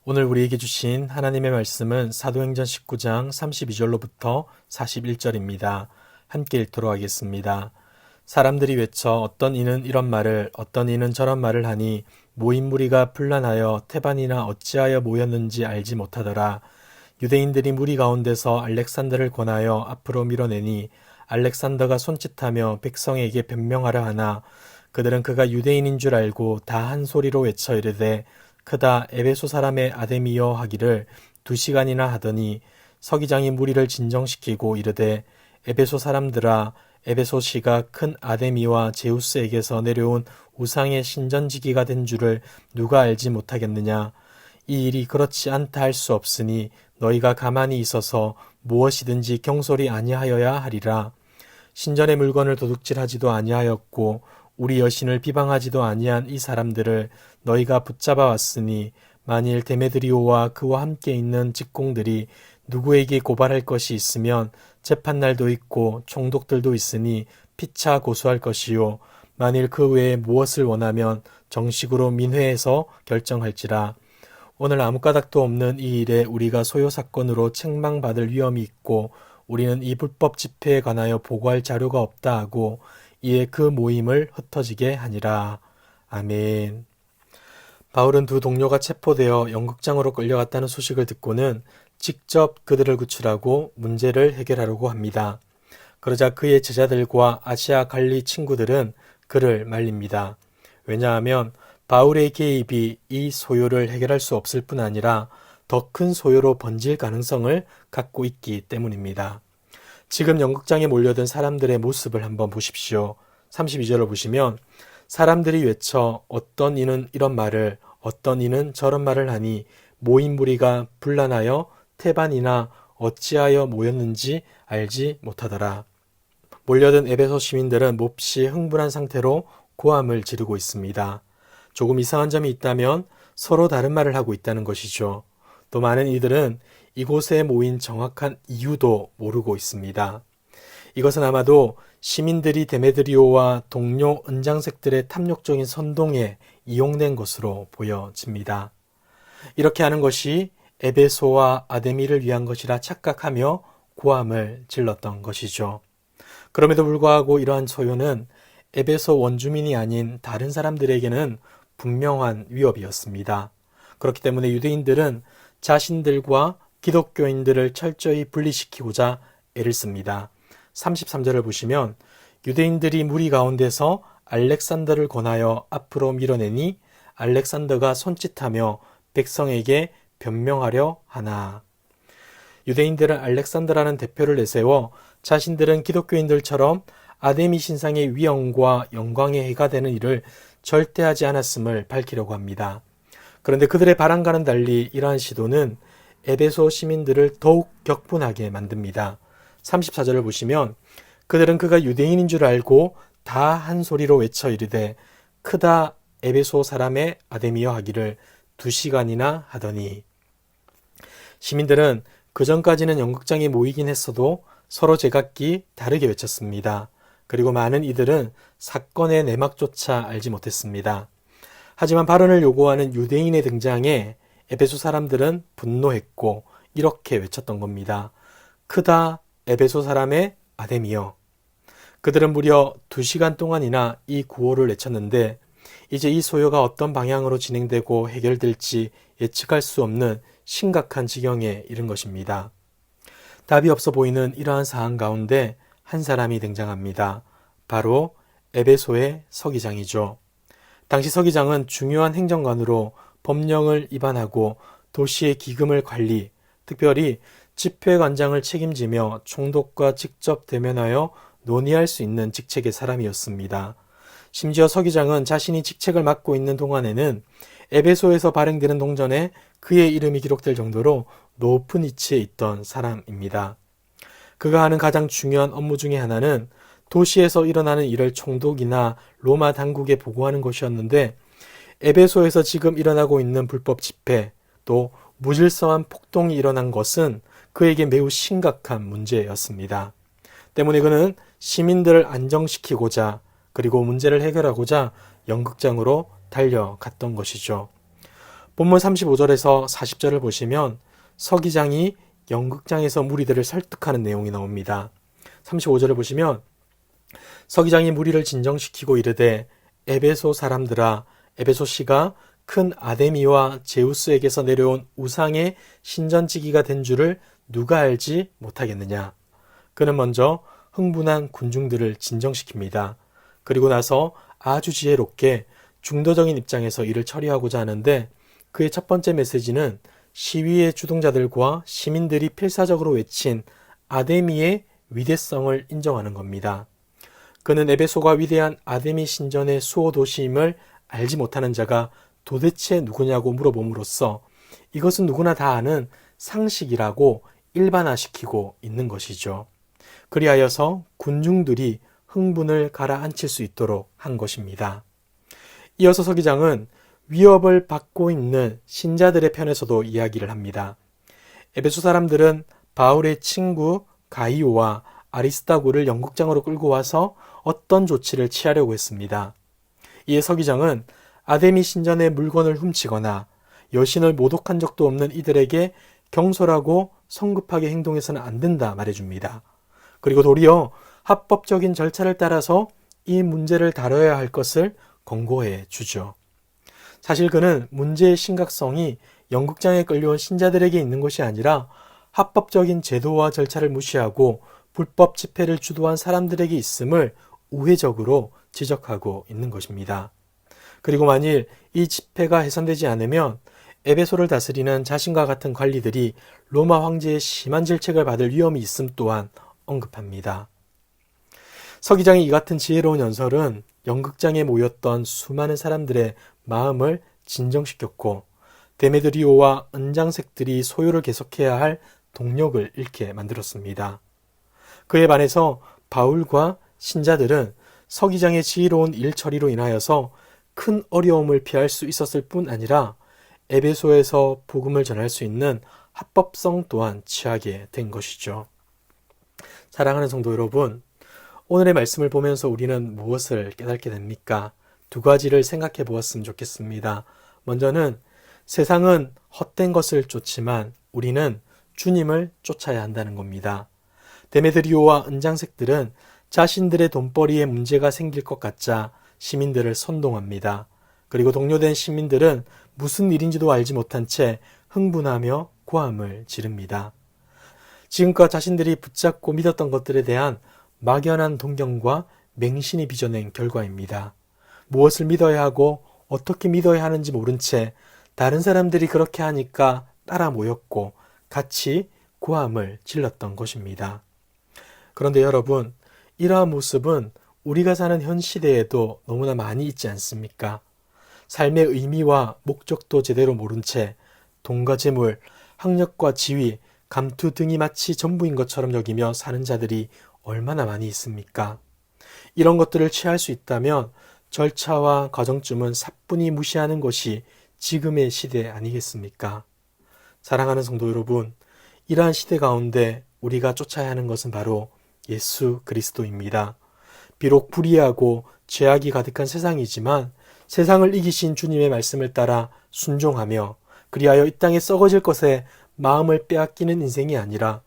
오늘 우리에게 주신 하나님의 말씀은 사도행전 19장 32절로부터 41절입니다. 함께 읽도록 하겠습니다. 사람들이 외쳐 어떤 이는 이런 말을 어떤 이는 저런 말을 하니 모인 무리가 분란하여 태반이나 어찌하여 모였는지 알지 못하더라. 유대인들이 무리 가운데서 알렉산더를 권하여 앞으로 밀어내니 알렉산더가 손짓하며 백성에게 변명하려 하나 그들은 그가 유대인인 줄 알고 다 한 소리로 외쳐 이르되 크다 에베소 사람의 아데미여 하기를 2시간이나 하더니 서기장이 무리를 진정시키고 이르되 에베소 사람들아 에베소시가 큰 아데미와 제우스에게서 내려온 우상의 신전지기가 된 줄을 누가 알지 못하겠느냐. 이 일이 그렇지 않다 할 수 없으니 너희가 가만히 있어서 무엇이든지 경솔이 아니하여야 하리라. 신전의 물건을 도둑질하지도 아니하였고 우리 여신을 비방하지도 아니한 이 사람들을 너희가 붙잡아 왔으니 만일 데메드리오와 그와 함께 있는 직공들이 누구에게 고발할 것이 있으면 재판날도 있고 총독들도 있으니 피차 고소할 것이요 만일 그 외에 무엇을 원하면 정식으로 민회에서 결정할지라. 오늘 아무 까닭도 없는 이 일에 우리가 소요 사건으로 책망받을 위험이 있고 우리는 이 불법 집회에 관하여 보고할 자료가 없다 하고 이에 그 모임을 흩어지게 하니라. 아멘. 바울은 두 동료가 체포되어 연극장으로 끌려갔다는 소식을 듣고는 직접 그들을 구출하고 문제를 해결하려고 합니다. 그러자 그의 제자들과 아시아 갈리 친구들은 그를 말립니다. 왜냐하면 바울의 개입이 이 소요를 해결할 수 없을 뿐 아니라 더 큰 소요로 번질 가능성을 갖고 있기 때문입니다. 지금 연극장에 몰려든 사람들의 모습을 한번 보십시오. 32절을 보시면 사람들이 외쳐 어떤 이는 이런 말을 어떤 이는 저런 말을 하니 모인 무리가 분란하여 태반이나 어찌하여 모였는지 알지 못하더라. 몰려든 에베소 시민들은 몹시 흥분한 상태로 고함을 지르고 있습니다. 조금 이상한 점이 있다면 서로 다른 말을 하고 있다는 것이죠. 또 많은 이들은 이곳에 모인 정확한 이유도 모르고 있습니다. 이것은 아마도 시민들이 데메드리오와 동료 은장색들의 탐욕적인 선동에 이용된 것으로 보여집니다. 이렇게 하는 것이 에베소와 아데미를 위한 것이라 착각하며 고함을 질렀던 것이죠. 그럼에도 불구하고 이러한 소요는 에베소 원주민이 아닌 다른 사람들에게는 분명한 위협이었습니다. 그렇기 때문에 유대인들은 자신들과 기독교인들을 철저히 분리시키고자 애를 씁니다. 33절을 보시면 유대인들이 무리 가운데서 알렉산더를 권하여 앞으로 밀어내니 알렉산더가 손짓하며 백성에게 변명하려 하나. 유대인들은 알렉산더라는 대표를 내세워 자신들은 기독교인들처럼 아데미 신상의 위엄과 영광에 해가 되는 일을 절대 하지 않았음을 밝히려고 합니다. 그런데 그들의 바람과는 달리 이러한 시도는 에베소 시민들을 더욱 격분하게 만듭니다. 34절을 보시면 그들은 그가 유대인인 줄 알고 다 한 소리로 외쳐 이르되 크다 에베소 사람의 아데미여 하기를 2시간이나 하더니. 시민들은 그전까지는 연극장에 모이긴 했어도 서로 제각기 다르게 외쳤습니다. 그리고 많은 이들은 사건의 내막조차 알지 못했습니다. 하지만 발언을 요구하는 유대인의 등장에 에베소 사람들은 분노했고 이렇게 외쳤던 겁니다. 크다 에베소 사람의 아데미여. 그들은 무려 2시간 동안이나 이 구호를 외쳤는데 이제 이 소요가 어떤 방향으로 진행되고 해결될지 예측할 수 없는 심각한 지경에 이른 것입니다. 답이 없어 보이는 이러한 상황 가운데 한 사람이 등장합니다. 바로 에베소의 서기장이죠. 당시 서기장은 중요한 행정관으로 법령을 위반하고 도시의 기금을 관리, 특별히 집회관장을 책임지며 총독과 직접 대면하여 논의할 수 있는 직책의 사람이었습니다. 심지어 서기장은 자신이 직책을 맡고 있는 동안에는 에베소에서 발행되는 동전에 그의 이름이 기록될 정도로 높은 위치에 있던 사람입니다. 그가 하는 가장 중요한 업무 중에 하나는 도시에서 일어나는 일을 총독이나 로마 당국에 보고하는 것이었는데 에베소에서 지금 일어나고 있는 불법 집회, 또 무질서한 폭동이 일어난 것은 그에게 매우 심각한 문제였습니다. 때문에 그는 시민들을 안정시키고자 그리고 문제를 해결하고자 연극장으로 달려갔던 것이죠. 본문 35절에서 40절을 보시면 서기장이 연극장에서 무리들을 설득하는 내용이 나옵니다. 35절을 보시면 서기장이 무리를 진정시키고 이르되 에베소 사람들아, 에베소시가 큰 아데미와 제우스에게서 내려온 우상의 신전지기가 된 줄을 누가 알지 못하겠느냐. 그는 먼저 흥분한 군중들을 진정시킵니다. 그리고 나서 아주 지혜롭게 중도적인 입장에서 일을 처리하고자 하는데, 그의 첫 번째 메시지는 시위의 주동자들과 시민들이 필사적으로 외친 아데미의 위대성을 인정하는 겁니다. 그는 에베소가 위대한 아데미 신전의 수호 도시임을 알지 못하는 자가 도대체 누구냐고 물어봄으로써 이것은 누구나 다 아는 상식이라고 일반화시키고 있는 것이죠. 그리하여서 군중들이 흥분을 가라앉힐 수 있도록 한 것입니다. 이어서 서기장은 위협을 받고 있는 신자들의 편에서도 이야기를 합니다. 에베소 사람들은 바울의 친구 가이오와 아리스다고를 연극장으로 끌고 와서 어떤 조치를 취하려고 했습니다. 이에 서기장은 아데미 신전의 물건을 훔치거나 여신을 모독한 적도 없는 이들에게 경솔하고 성급하게 행동해서는 안 된다 말해줍니다. 그리고 도리어 합법적인 절차를 따라서 이 문제를 다뤄야 할 것을 권고해 주죠. 사실 그는 문제의 심각성이 연극장에 끌려온 신자들에게 있는 것이 아니라 합법적인 제도와 절차를 무시하고 불법 집회를 주도한 사람들에게 있음을 우회적으로 지적하고 있는 것입니다. 그리고 만일 이 집회가 해산되지 않으면 에베소를 다스리는 자신과 같은 관리들이 로마 황제의 심한 질책을 받을 위험이 있음 또한 언급합니다. 서기장의 이 같은 지혜로운 연설은 연극장에 모였던 수많은 사람들의 마음을 진정시켰고 데메드리오와 은장색들이 소요를 계속해야 할 동력을 잃게 만들었습니다. 그에 반해서 바울과 신자들은 서기장의 지혜로운 일 처리로 인하여서 큰 어려움을 피할 수 있었을 뿐 아니라 에베소에서 복음을 전할 수 있는 합법성 또한 취하게 된 것이죠. 사랑하는 성도 여러분, 오늘의 말씀을 보면서 우리는 무엇을 깨닫게 됩니까? 두 가지를 생각해 보았으면 좋겠습니다. 먼저는 세상은 헛된 것을 쫓지만 우리는 주님을 쫓아야 한다는 겁니다. 데메드리오와 은장색들은 자신들의 돈벌이에 문제가 생길 것 같자 시민들을 선동합니다. 그리고 동료된 시민들은 무슨 일인지도 알지 못한 채 흥분하며 고함을 지릅니다. 지금껏 자신들이 붙잡고 믿었던 것들에 대한 막연한 동경과 맹신이 빚어낸 결과입니다. 무엇을 믿어야 하고 어떻게 믿어야 하는지 모른 채 다른 사람들이 그렇게 하니까 따라 모였고 같이 고함을 질렀던 것입니다. 그런데 여러분, 이러한 모습은 우리가 사는 현 시대에도 너무나 많이 있지 않습니까? 삶의 의미와 목적도 제대로 모른 채 돈과 재물, 학력과 지위, 감투 등이 마치 전부인 것처럼 여기며 사는 자들이 얼마나 많이 있습니까? 이런 것들을 취할 수 있다면 절차와 과정쯤은 사뿐히 무시하는 것이 지금의 시대 아니겠습니까? 사랑하는 성도 여러분, 이러한 시대 가운데 우리가 쫓아야 하는 것은 바로 예수 그리스도입니다. 비록 불의하고 죄악이 가득한 세상이지만 세상을 이기신 주님의 말씀을 따라 순종하며 그리하여 이 땅에 썩어질 것에 마음을 빼앗기는 인생이 아니라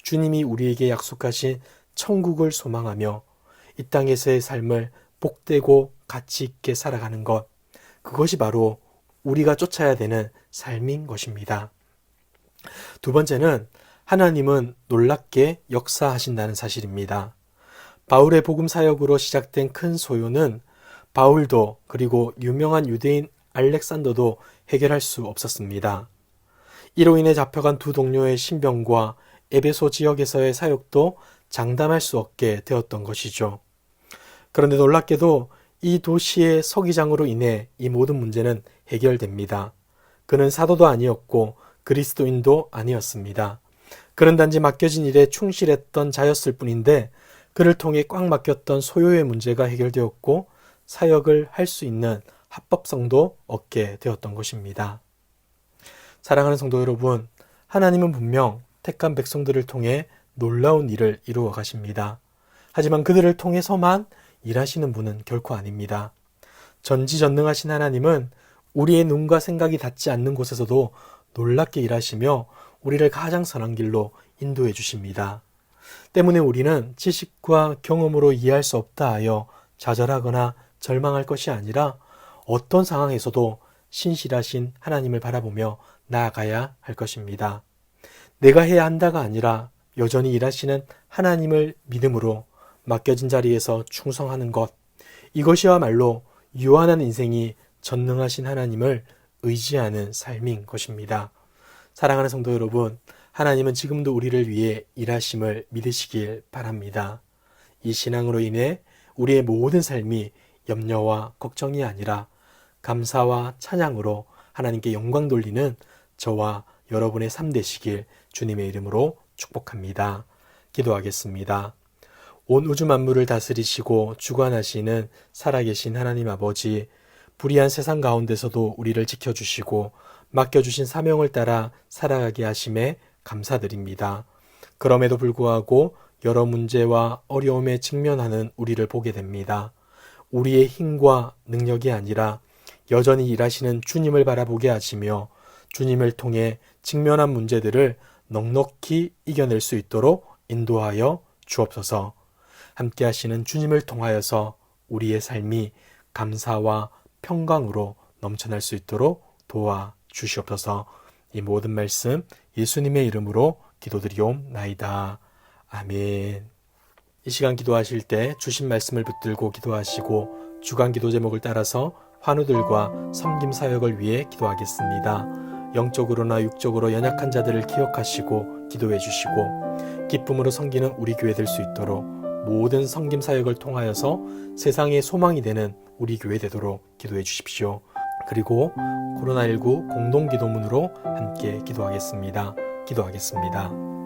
주님이 우리에게 약속하신 천국을 소망하며 이 땅에서의 삶을 복되고 가치 있게 살아가는 것, 그것이 바로 우리가 쫓아야 되는 삶인 것입니다. 두 번째는 하나님은 놀랍게 역사하신다는 사실입니다. 바울의 복음 사역으로 시작된 큰 소요는 바울도 그리고 유명한 유대인 알렉산더도 해결할 수 없었습니다. 이로 인해 잡혀간 두 동료의 신병과 에베소 지역에서의 사역도 장담할 수 없게 되었던 것이죠. 그런데 놀랍게도 이 도시의 서기장으로 인해 이 모든 문제는 해결됩니다. 그는 사도도 아니었고 그리스도인도 아니었습니다. 그는 단지 맡겨진 일에 충실했던 자였을 뿐인데 그를 통해 꽉 막혔던 소요의 문제가 해결되었고 사역을 할 수 있는 합법성도 얻게 되었던 것입니다. 사랑하는 성도 여러분, 하나님은 분명 택한 백성들을 통해 놀라운 일을 이루어 가십니다. 하지만 그들을 통해서만 일하시는 분은 결코 아닙니다. 전지전능하신 하나님은 우리의 눈과 생각이 닿지 않는 곳에서도 놀랍게 일하시며 우리를 가장 선한 길로 인도해 주십니다. 때문에 우리는 지식과 경험으로 이해할 수 없다 하여 좌절하거나 절망할 것이 아니라 어떤 상황에서도 신실하신 하나님을 바라보며 나아가야 할 것입니다. 내가 해야 한다가 아니라 여전히 일하시는 하나님을 믿음으로 맡겨진 자리에서 충성하는 것, 이것이야말로 유한한 인생이 전능하신 하나님을 의지하는 삶인 것입니다. 사랑하는 성도 여러분, 하나님은 지금도 우리를 위해 일하심을 믿으시길 바랍니다. 이 신앙으로 인해 우리의 모든 삶이 염려와 걱정이 아니라 감사와 찬양으로 하나님께 영광 돌리는 저와 여러분의 삶 되시길 주님의 이름으로 축복합니다. 기도하겠습니다. 온 우주 만물을 다스리시고 주관하시는 살아계신 하나님 아버지, 불의한 세상 가운데서도 우리를 지켜주시고 맡겨주신 사명을 따라 살아가게 하심에 감사드립니다. 그럼에도 불구하고 여러 문제와 어려움에 직면하는 우리를 보게 됩니다. 우리의 힘과 능력이 아니라 여전히 일하시는 주님을 바라보게 하시며 주님을 통해 직면한 문제들을 넉넉히 이겨낼 수 있도록 인도하여 주옵소서. 함께 하시는 주님을 통하여서 우리의 삶이 감사와 평강으로 넘쳐날 수 있도록 도와 주시옵소서. 이 모든 말씀 예수님의 이름으로 기도드리옵나이다. 아멘. 이 시간 기도하실 때 주신 말씀을 붙들고 기도하시고 주간 기도 제목을 따라서 환우들과 섬김 사역을 위해 기도하겠습니다. 영적으로나 육적으로 연약한 자들을 기억하시고 기도해 주시고 기쁨으로 섬기는 우리 교회 될 수 있도록 모든 섬김 사역을 통하여서 세상의 소망이 되는 우리 교회 되도록 기도해 주십시오. 그리고 코로나19 공동기도문으로 함께 기도하겠습니다. 기도하겠습니다.